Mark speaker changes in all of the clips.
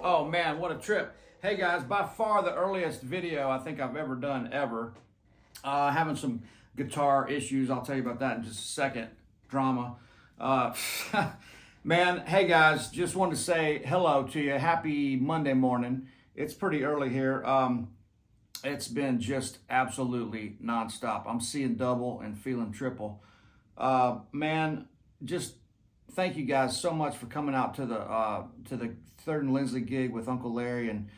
Speaker 1: Oh man, what a trip. Hey guys, by far the earliest video I think I've ever done ever. Having some guitar issues, I'll tell you about that in just a second. Drama. Man, hey guys, just wanted to say hello to you. Happy Monday morning. It's pretty early here. It's been just absolutely nonstop. I'm seeing double and feeling triple. Man, just thank you guys so much for coming out to the Third and Lindsley gig with Uncle Larry and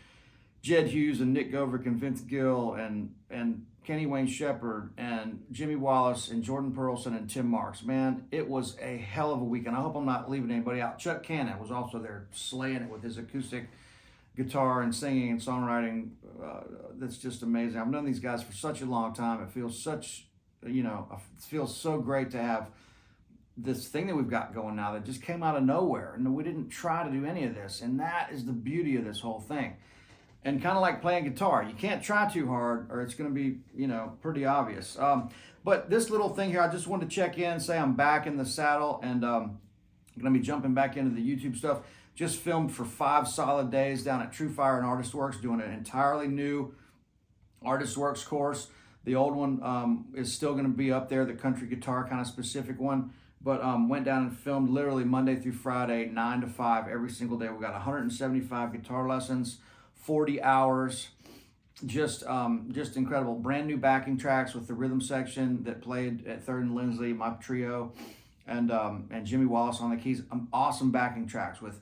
Speaker 1: Jed Hughes and Nick Goverick and Vince Gill and Kenny Wayne Shepherd and Jimmy Wallace and Jordan Perlson and Tim Marks. Man, it was a hell of a weekend. I hope I'm not leaving anybody out. Chuck Cannon was also there slaying it with his acoustic guitar and singing and songwriting. That's just amazing. I've known these guys for such a long time. It feels it feels so great to have this thing that we've got going now that just came out of nowhere. And we didn't try to do any of this. And that is the beauty of this whole thing. And kind of like playing guitar, you can't try too hard or it's going to be, pretty obvious. But this little thing here, I just wanted to check in, say I'm back in the saddle, and I'm going to be jumping back into the YouTube stuff. Just filmed for 5 solid days down at TrueFire and Artist Works, doing an entirely new Artist Works course. The old one is still going to be up there, the country guitar kind of specific one. But went down and filmed literally Monday through Friday, 9 to 5 every single day. We got 175 guitar lessons, 40 hours, just incredible. Brand new backing tracks with the rhythm section that played at Third and Lindsley, my trio, and Jimmy Wallace on the keys. Awesome backing tracks with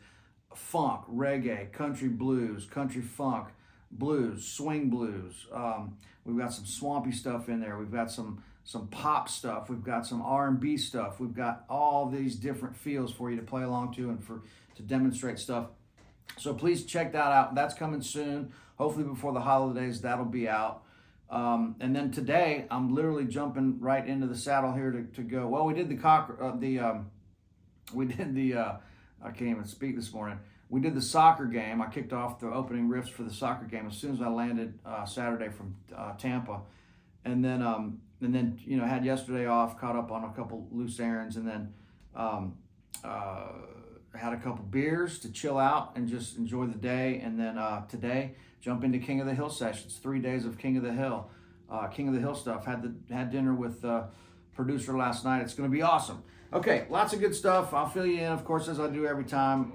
Speaker 1: funk, reggae, country blues, country funk, blues, swing blues. We've got some swampy stuff in there. We've got some pop stuff. We've got some R&B stuff. We've got all these different feels for you to play along to and to demonstrate stuff. So please check that out. That's coming soon. Hopefully before the holidays, that'll be out. And then today, I'm literally jumping right into the saddle here to go. Well, we did I can't even speak this morning. We did the soccer game. I kicked off the opening riffs for the soccer game as soon as I landed Saturday from Tampa. And then had yesterday off, caught up on a couple loose errands, and then had a couple beers to chill out and just enjoy the day. And then today, jump into King of the Hill sessions, 3 days of King of the Hill stuff. Had dinner with producer last night. It's going to be awesome. Okay, lots of good stuff. I'll fill you in, of course, as I do every time.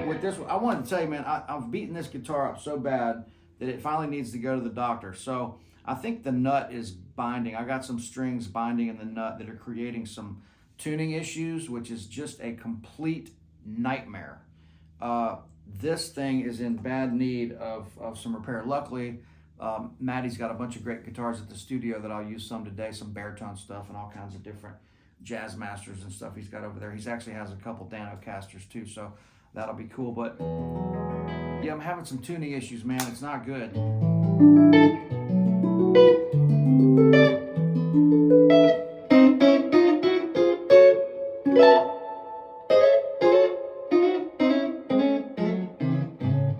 Speaker 1: With this one, I wanted to tell you, man, I've beaten this guitar up so bad that it finally needs to go to the doctor. So I think the nut is binding. I got some strings binding in the nut that are creating some tuning issues, which is just a complete nightmare. This thing is in bad need of some repair. Luckily, Maddie's got a bunch of great guitars at the studio that I'll use some today, some baritone stuff and all kinds of different jazz masters and stuff he's got over there. He actually has a couple Danocasters too, so that'll be cool. But yeah, I'm having some tuning issues, man. It's not good.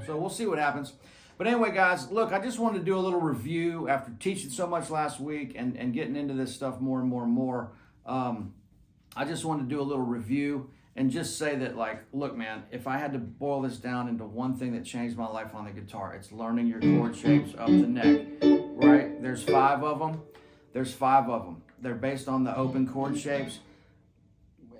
Speaker 1: So we'll see what happens. But anyway, guys, look, I just wanted to do a little review after teaching so much last week and getting into this stuff more and more and more. I just wanted to do a little review and just say that, like, look, man, if I had to boil this down into one thing that changed my life on the guitar, it's learning your chord shapes up the neck, right? There's 5 of them. There's 5 of them. They're based on the open chord shapes.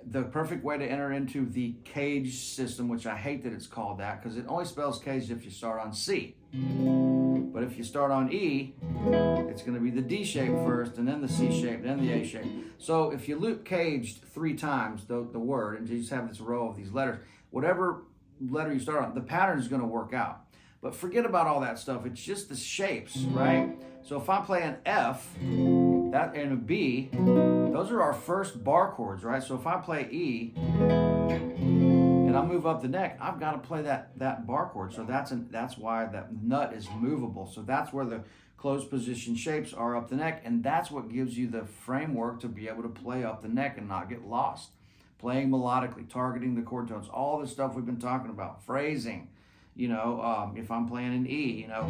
Speaker 1: The perfect way to enter into the cage system, which I hate that it's called that, because it only spells cage if you start on C. But if you start on E, it's going to be the D shape first, and then the C shape, then the A shape. So if you loop caged 3 times, the word, and you just have this row of these letters, whatever letter you start on, the pattern is going to work out. But forget about all that stuff. It's just the shapes, right? So if I play an F, that and a B, those are our first bar chords, right? So if I play E and I move up the neck, I've got to play that bar chord. So that's why that nut is movable. So that's where the closed position shapes are up the neck, and that's what gives you the framework to be able to play up the neck and not get lost. Playing melodically, targeting the chord tones, all the stuff we've been talking about, phrasing. You know, if I'm playing an E, you know.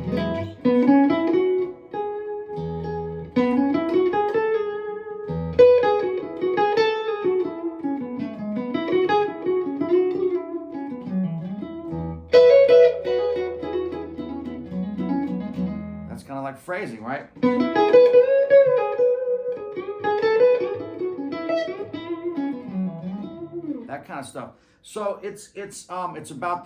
Speaker 1: That's kind of like phrasing, right? That kind of stuff. So it's about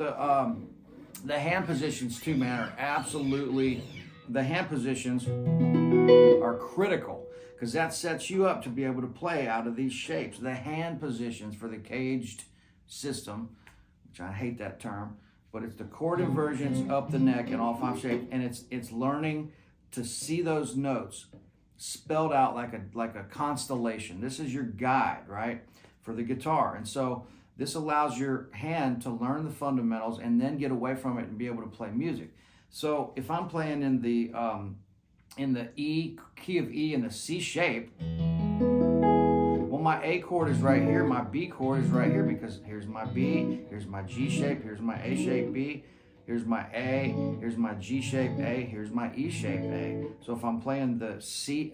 Speaker 1: the hand positions too, man, are absolutely, the hand positions are critical because that sets you up to be able to play out of these shapes. The hand positions for the caged system, which I hate that term, but it's the chord inversions up the neck in all 5 shapes, and it's learning to see those notes spelled out like a constellation. This is your guide, right, for the guitar. And so this allows your hand to learn the fundamentals and then get away from it and be able to play music. So if I'm playing in the E, key of E, in the C shape, well, my A chord is right here, my B chord is right here, because here's my B, here's my G shape, here's my A shape B, here's my A, here's my G shape A, here's my E shape A. So if I'm playing the C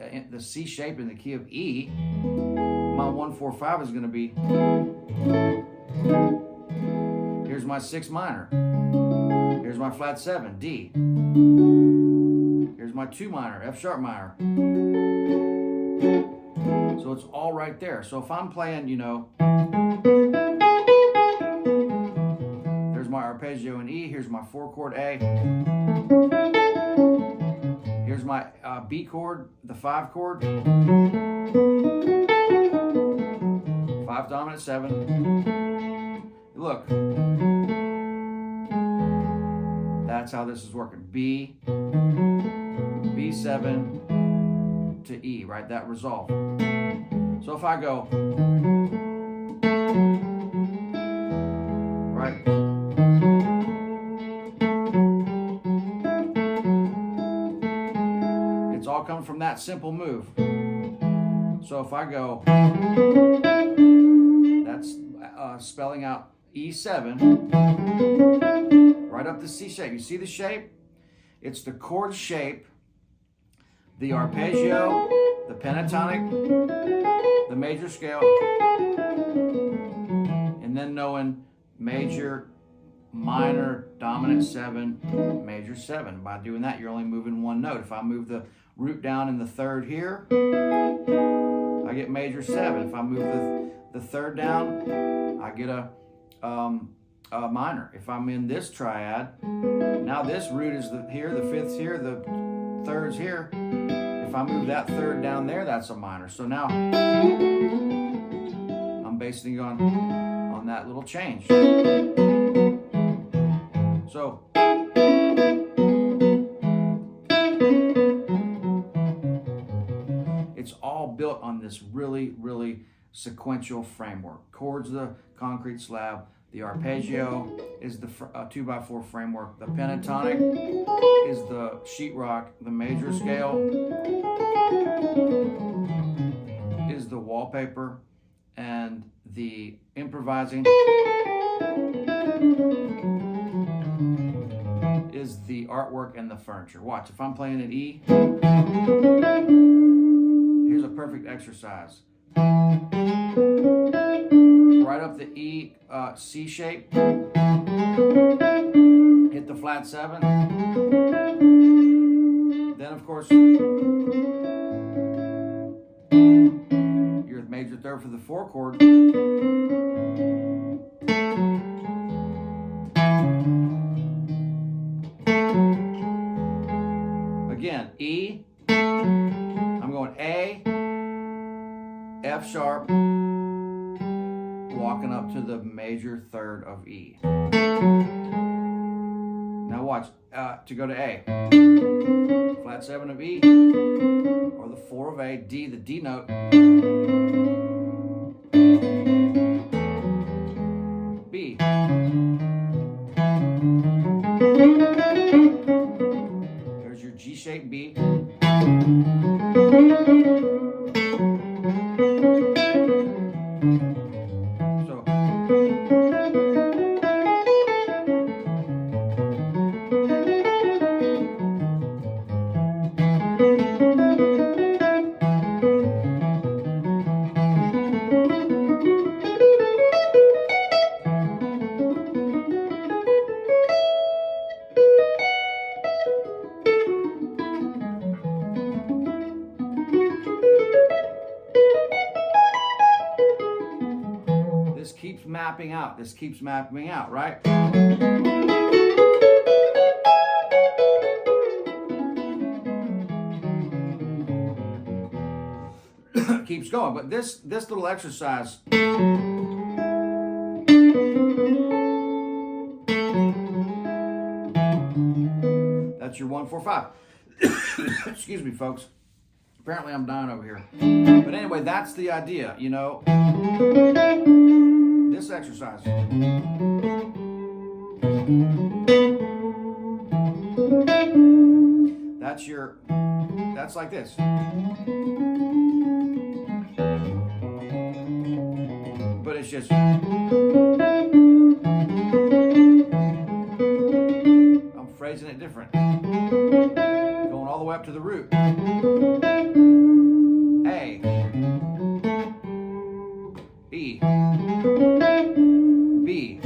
Speaker 1: shape in the key of E, my 1, 4, 5 is going to be, here's my 6 minor, here's my flat 7, D, here's my 2 minor, F sharp minor. So it's all right there. So if I'm playing, you know, there's my arpeggio in E, here's my 4 chord A, here's my B chord, the 5 chord, 5 dominant 7. Look, that's how this is working. B, B7 to E, right? That resolve. So if I go, right, it's all coming from that simple move. So if I go, that's spelling out E7, right up the C shape. You see the shape? It's the chord shape, the arpeggio, the pentatonic, the major scale, and then knowing major, minor, dominant 7, major 7. By doing that, you're only moving one note. If I move the root down in the 3rd here, I get major 7. If I move the 3rd down, I get a minor. If I'm in this triad, now this root is here, the 5th's here, the 3rd's here. If I move that 3rd down there, that's a minor. So now I'm basing on that little change. So it's all built on this really, really sequential framework. Chords the concrete slab, The arpeggio is the 2x4 framework. The pentatonic is the sheetrock. The major scale is the wallpaper, and the improvising is the artwork and the furniture. Watch, if I'm playing an E, here's a perfect exercise. Right up the E, C shape, hit the flat 7, then of course your major third for the 4 chord, again, E, I'm going A, F sharp, walking up to the major third of E. Now watch, to go to A, flat 7 of E, or the 4 of A, D, the D note, B. There's your G shape B. This keeps mapping out, right? Keeps going, but this little exercise that's your 1, 4, 5. Excuse me, folks. Apparently I'm dying over here. But anyway, that's the idea, you know. This exercise. That's like this. But it's just, I'm phrasing it different. Going all the way up to the root. A, E, B,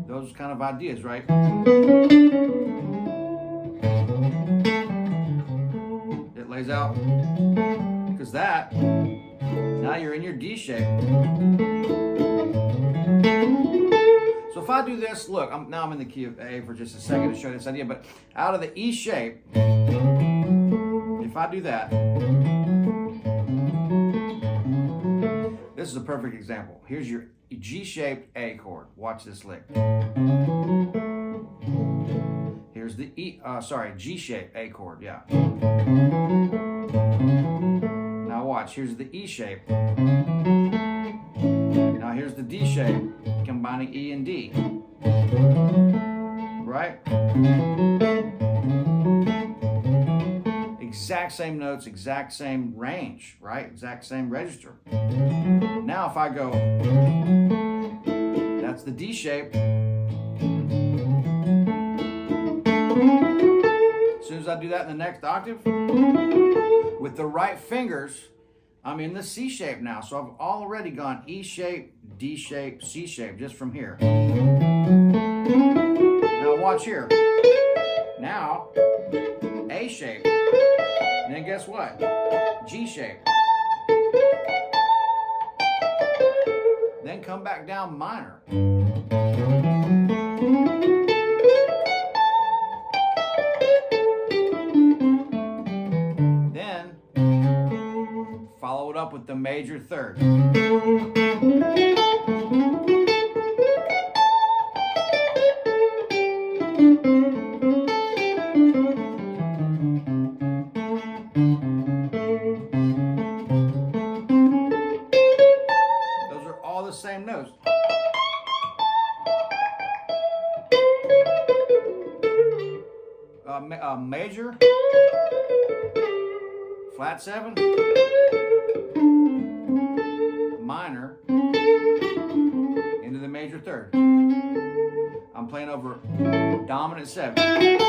Speaker 1: those kind of ideas, right? It lays out, because that, now you're in your D shape. So if I do this, look, now I'm in the key of A for just a second to show you this idea, but out of the E shape, if I do that, this is a perfect example. Here's your G-shaped A chord. Watch this lick. Here's the G-shaped A chord, yeah. Now watch, here's the E shape. Now here's the D shape, combining E and D. Right? Exact same notes, exact same range, right? Exact same register. Now if I go, that's the D shape. As soon as I do that in the next octave, with the right fingers, I'm in the C shape now. So I've already gone E shape, D shape, C shape, just from here. Now watch here. Now, A shape. And then guess what? G shape. Then come back down minor. Then follow it up with the major third. Those are all the same notes. Major, flat 7, minor, into the major 3rd. I'm playing over dominant 7.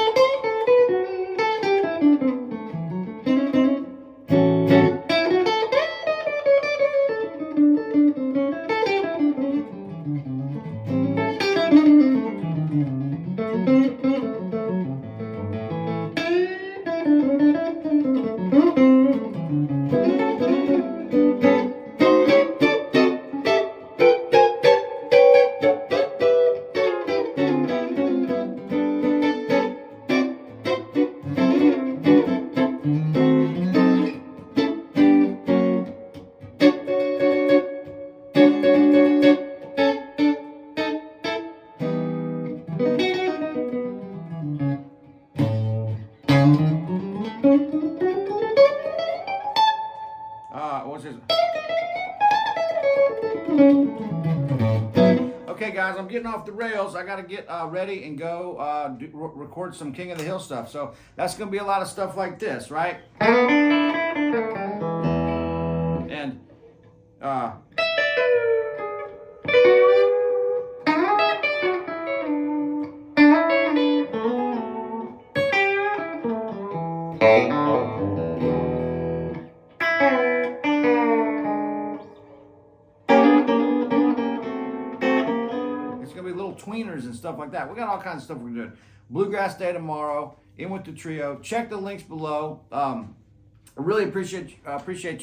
Speaker 1: What's this? Okay, guys, I'm getting off the rails. I got to get ready and go record some King of the Hill stuff. So that's going to be a lot of stuff like this, right? And tweeners and stuff like that. We got all kinds of stuff we're doing. Bluegrass Day tomorrow. In with the trio. Check the links below. I really appreciate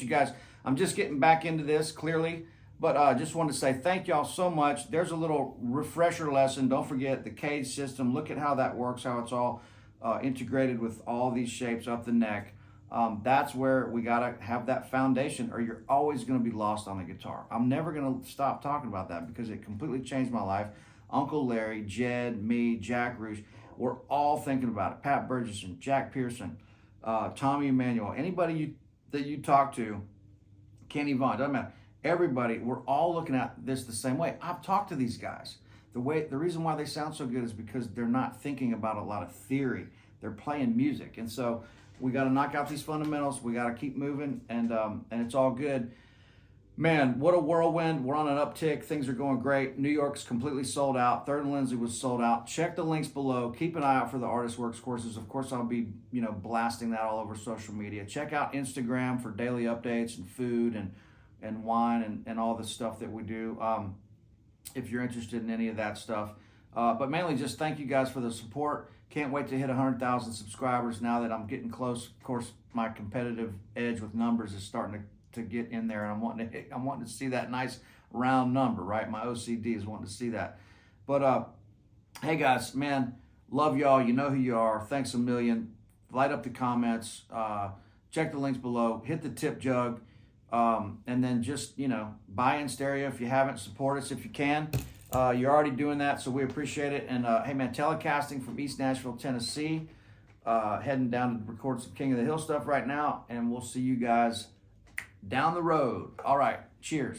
Speaker 1: you guys. I'm just getting back into this clearly, but just wanted to say thank y'all so much. There's a little refresher lesson. Don't forget the cage system. Look at how that works. How it's all integrated with all these shapes up the neck. That's where we gotta have that foundation, or you're always gonna be lost on the guitar. I'm never gonna stop talking about that because it completely changed my life. Uncle Larry, Jed, me, Jack Roosh, we're all thinking about it. Pat Burgesson, Jack Pearson, Tommy Emmanuel, anybody that you talk to, Kenny Vaughn, doesn't matter. Everybody, we're all looking at this the same way. I've talked to these guys. The reason why they sound so good is because they're not thinking about a lot of theory. They're playing music. And so we got to knock out these fundamentals. We got to keep moving, and it's all good. Man, what a whirlwind. We're on an uptick. Things are going great. New York's completely sold out. Third and Lindsay was sold out. Check the links below. Keep an eye out for the Artist Works courses. Of course, I'll be, blasting that all over social media. Check out Instagram for daily updates and food and wine and all the stuff that we do, if you're interested in any of that stuff. But mainly just thank you guys for the support. Can't wait to hit 100,000 subscribers now that I'm getting close. Of course, my competitive edge with numbers is starting to get in there, and I'm wanting to see that nice round number, right? My OCD is wanting to see that. But hey guys, man, love y'all. You know who you are. Thanks a million. Light up the comments. Check the links below. Hit the tip jug, and then just buy in stereo if you haven't. Support us if you can. You're already doing that, so we appreciate it. And hey man, Telecasting from East Nashville, Tennessee. Heading down to record some King of the Hill stuff right now, and we'll see you guys down the road. All right, cheers.